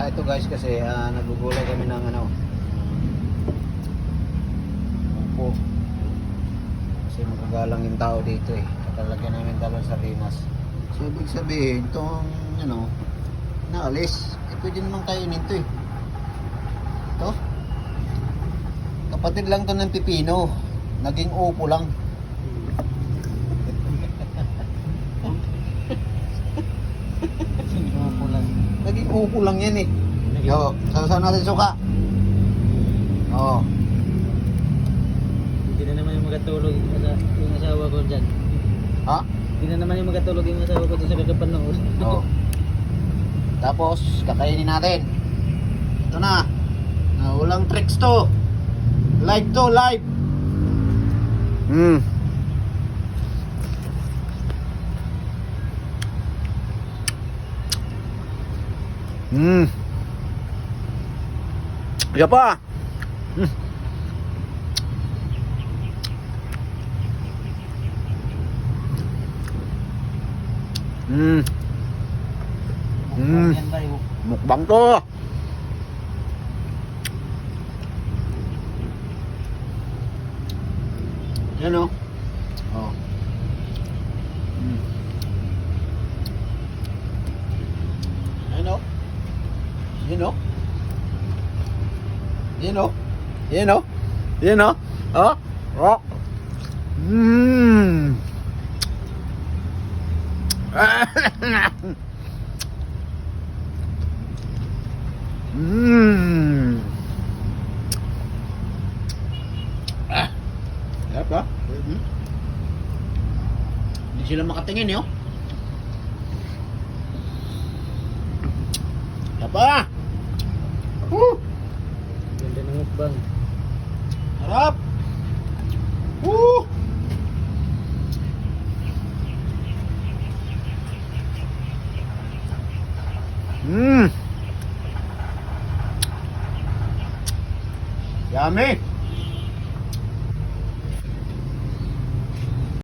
Ito guys kasi nagugulay kami ng upo. Kasi magagalang yung tao dito eh. Katalagyan namin dalawang sardinas. So ibig sabihin, itong naalis. Pwede naman kainin ito eh. Ito. Kapatid lang to ng pipino. Naging upo lang. Naging upo lang yan eh. Yo, sasaw natin suka. Oo. Hindi na naman yung magatulog yung asawa ko dyan. Ha? Hindi na naman yung magatulog yung asawa ko dyan sa kakapanood. Oo. Tapos, kakainin natin. Ito na. Walang tricks to. Live to, live. Iya pa. Yan ba yung Mukbang to. Yan o. Oh. Yan o. Yan o. Yan o. Yan o. Yan o. Oh. Oh. Sarap ba? Hindi sila makatingin yun. Sarap ba? ganda ng mukbang? Sarap! Yummy!